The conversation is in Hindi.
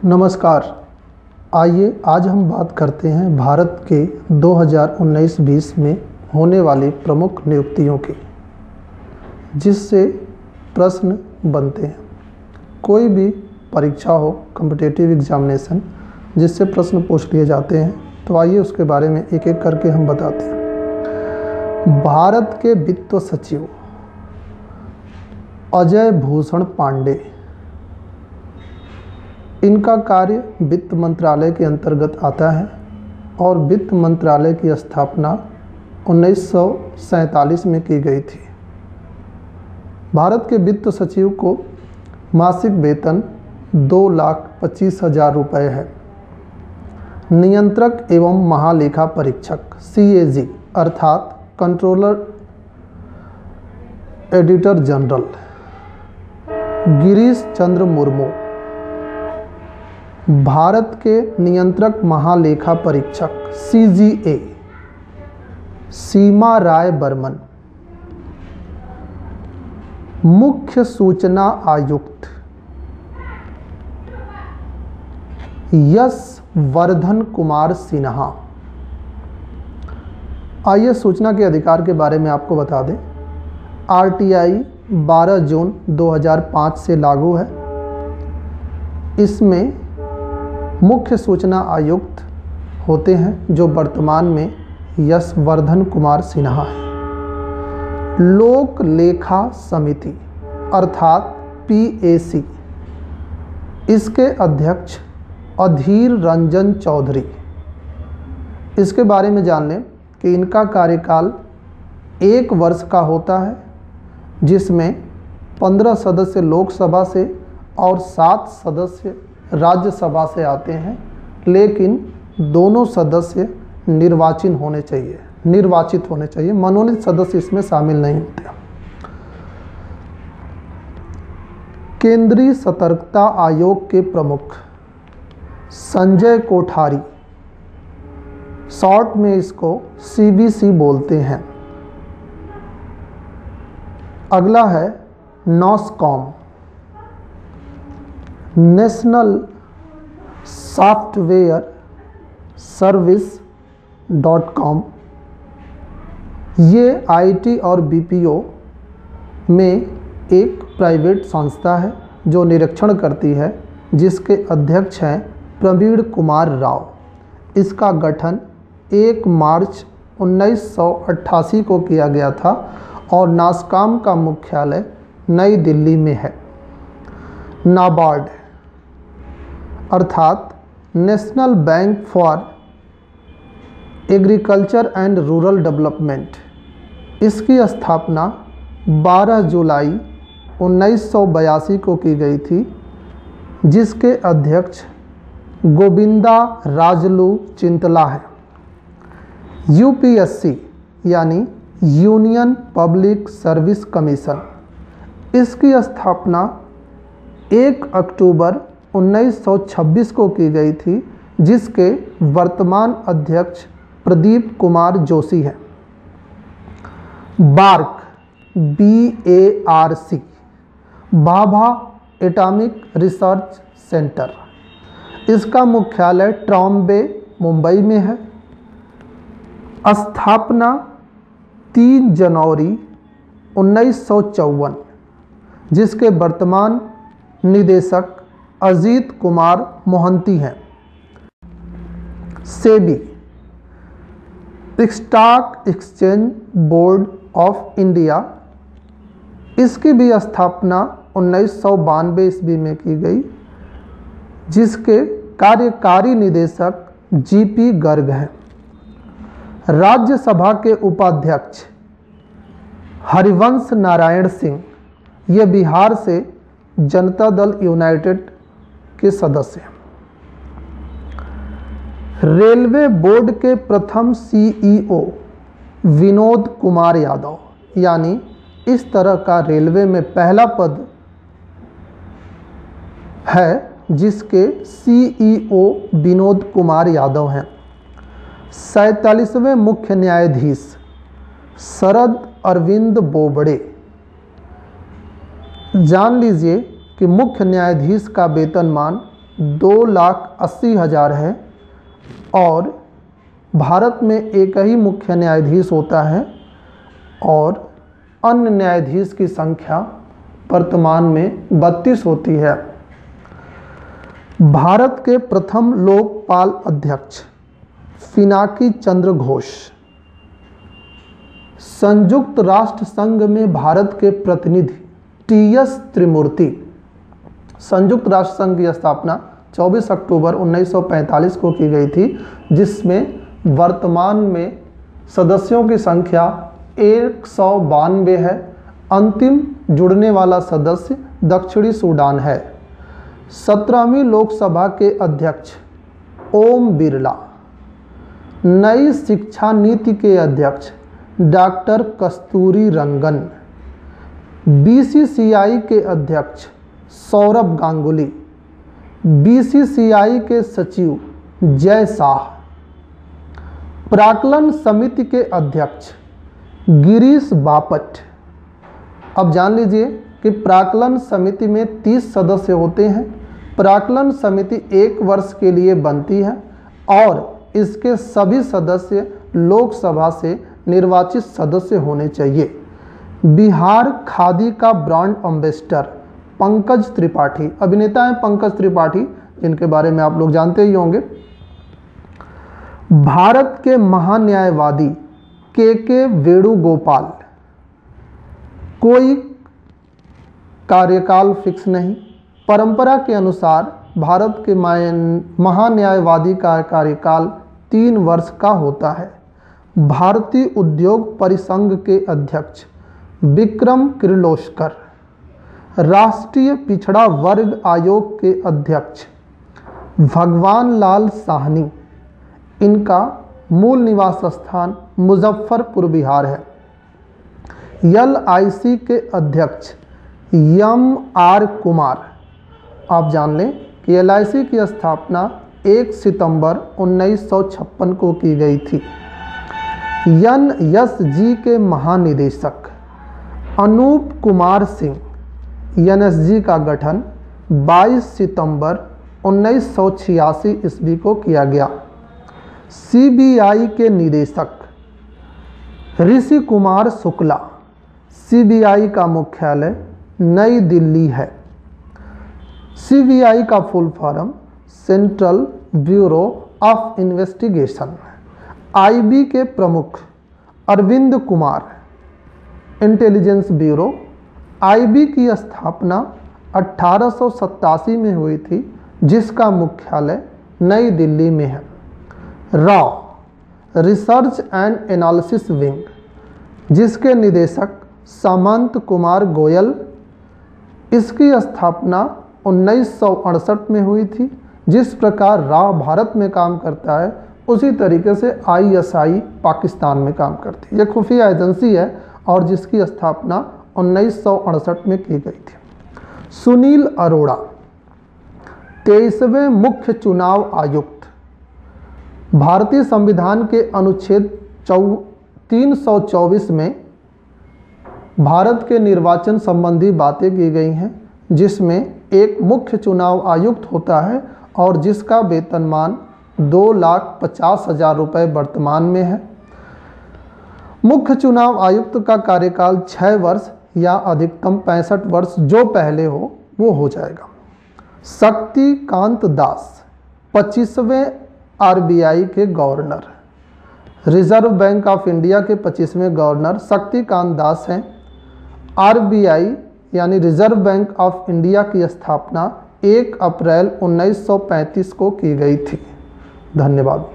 नमस्कार। आइए आज हम बात करते हैं भारत के 2019-20 में होने वाली प्रमुख नियुक्तियों की, जिससे प्रश्न बनते हैं। कोई भी परीक्षा हो, कॉम्पिटिटिव एग्जामिनेशन, जिससे प्रश्न पूछ लिए जाते हैं, तो आइए उसके बारे में एक एक करके हम बताते हैं। भारत के वित्त सचिव अजय भूषण पांडे, इनका कार्य वित्त मंत्रालय के अंतर्गत आता है और वित्त मंत्रालय की स्थापना 1947 में की गई थी। भारत के वित्त सचिव को मासिक वेतन 2,25,000 रुपये है। नियंत्रक एवं महालेखा परीक्षक CAG अर्थात controller editor general Girish Chandra Murmu. Bharat के नियंत्रक महालेखा परीक्षक CGA सीमा राय बर्मन। मुख्य सूचना आयुक्त यश वर्धन कुमार सिन्हा। आइए सूचना के अधिकार के बारे में आपको बता दें। RTI 12 जून 2005 से लागू है। इसमें मुख्य सूचना आयुक्त होते हैं जो वर्तमान में यशवर्धन कुमार सिन्हा है। लोक लेखा समिति अर्थात PAC, इसके अध्यक्ष अधीर रंजन चौधरी। इसके बारे में जान लें कि इनका कार्यकाल 1 वर्ष का होता है, जिसमें 15 सदस्य लोकसभा से और 7 सदस्य राज्यसभा से आते हैं, लेकिन दोनों सदस्य निर्वाचित होने चाहिए, मनोनीत सदस्य इसमें शामिल नहीं होते। केंद्रीय सतर्कता आयोग के प्रमुख संजय कोठारी, शॉर्ट में इसको CBC बोलते हैं। अगला है नॉसकॉम, नेशनल सॉफ्टवेयर सर्विस.com। ये IT और BPO में एक प्राइवेट संस्था है जो निरीक्षण करती है, जिसके अध्यक्ष हैं प्रवीण कुमार राव। इसका गठन 1 मार्च 1988 को किया गया था और नासकॉम का मुख्यालय नई दिल्ली में है। नाबार्ड अर्थात national bank for agriculture and rural development, इसकी स्थापना 12 जुलाई 1982 को की गई थी, जिसके अध्यक्ष गोविंदा राजलू चिंतला है। UPSC यानी यूनियन पब्लिक सर्विस कमीशन, इसकी स्थापना 1 अक्टूबर 1926 को की गई थी, जिसके वर्तमान अध्यक्ष प्रदीप कुमार जोशी हैं। Bark BARC Bhabha atomic research centre, इसका मुख्यालय ट्रॉम्बे मुंबई में है। स्थापना 3 जनवरी 1954, जिसके वर्तमान निदेशक अजीत कुमार मोहंती हैं। SEBI stock exchange board of India, इसकी भी स्थापना 1992 ईस्वी में की गई, जिसके कार्यकारी निदेशक GP गर्ग हैं। राज्यसभा के उपाध्यक्ष हरिवंश नारायण सिंह, ये बिहार से जनता दल यूनाइटेड के सदस्य हैं। रेलवे बोर्ड के प्रथम CEO विनोद कुमार यादव, यानी इस तरह का रेलवे में पहला पद है जिसके CEO विनोद कुमार यादव हैं। 47वें मुख्य न्यायाधीश शरद अरविंद बोबड़े। जान लीजिए कि मुख्य न्यायाधीश का वेतनमान 2,80,000 है और भारत में एक ही मुख्य न्यायाधीश होता है और अन्य न्यायाधीश की संख्या वर्तमान में 32 होती है। भारत के प्रथम लोकपाल अध्यक्ष पिनाकी चंद्र घोष। संयुक्त राष्ट्र संघ में भारत के प्रतिनिधि टी.एस. त्रिमूर्ति। संयुक्त राष्ट्र संघ की स्थापना 24 अक्टूबर 1945 को की गई थी, जिसमें वर्तमान में सदस्यों की संख्या 192 है। अंतिम जुड़ने वाला सदस्य दक्षिणी सूडान है। 17वीं लोकसभा के अध्यक्ष ओम बिरला। नई शिक्षा नीति के अध्यक्ष डॉक्टर कस्तूरी रंगन। बीसीसीआई के अध्यक्ष सौरभ गांगुली। बीसीसीआई के सचिव जय शाह। प्राक्कलन समिति के अध्यक्ष गिरीश बापट। अब जान लीजिए कि प्राक्कलन समिति में 30 सदस्य होते हैं। प्राक्कलन समिति 1 वर्ष के लिए बनती है और इसके सभी सदस्य लोकसभा से निर्वाचित सदस्य होने चाहिए। बिहार खादी का ब्रांड एम्बेसडर पंकज त्रिपाठी। अभिनेता हैं पंकज त्रिपाठी, जिनके बारे में आप लोग जानते ही होंगे। भारत के महान्यायवादी के वेणुगोपाल। कोई कार्यकाल फिक्स नहीं। परंपरा के अनुसार भारत के महान्यायवादी का कार्यकाल 3 वर्ष का होता है। भारतीय उद्योग परिसंघ के अध्यक्ष विक्रम किर्लोस्कर। राष्ट्रीय पिछड़ा वर्ग आयोग के अध्यक्ष भगवान लाल साहनी। इनका मूल निवास स्थान मुजफ्फरपुर बिहार है। LIC के अध्यक्ष M.R. कुमार। आप जान लें कि LIC की स्थापना 1 सितंबर 1956 को की गई थी। NSG के महानिदेशक अनूप कुमार सिंह। NSG का गठन 22 सितंबर 1986 ईस्वी को किया गया। CBI के निदेशक ऋषि कुमार शुक्ला। CBI का मुख्यालय नई दिल्ली है। CBI का full form central bureau of investigation. IB के प्रमुख Arvind Kumar. Intelligence bureau. IB की स्थापना 1887 में हुई थी, जिसका मुख्यालय नई दिल्ली में है। Raw research and analysis wing, जिसके निदेशक सामंत कुमार गोयल। इसकी स्थापना 1968 में हुई थी। जिस प्रकार रॉ भारत में काम करता है, उसी तरीके से ISI पाकिस्तान में काम करती है। यह खुफिया एजेंसी है और जिसकी स्थापना 1968 में की गई थी। सुनील अरोड़ा 23वें मुख्य चुनाव आयुक्त। भारतीय संविधान के अनुच्छेद 324 में भारत के निर्वाचन संबंधी बातें की गई हैं, जिसमें एक मुख्य चुनाव आयुक्त होता है और जिसका वेतनमान 2,50,000 रुपये वर्तमान में है। मुख्य चुनाव आयुक्त का कार्यकाल 6 वर्ष या अधिकतम 65 वर्ष जो पहले हो वो हो जाएगा। शक्तिकांत दास 25वें RBI के governor. Reserve bank of India के 25वें गवर्नर शक्तिकांत दास हैं। RBI यानी रिजर्व बैंक ऑफ इंडिया की स्थापना 1 अप्रैल 1935 को की गई थी। धन्यवाद।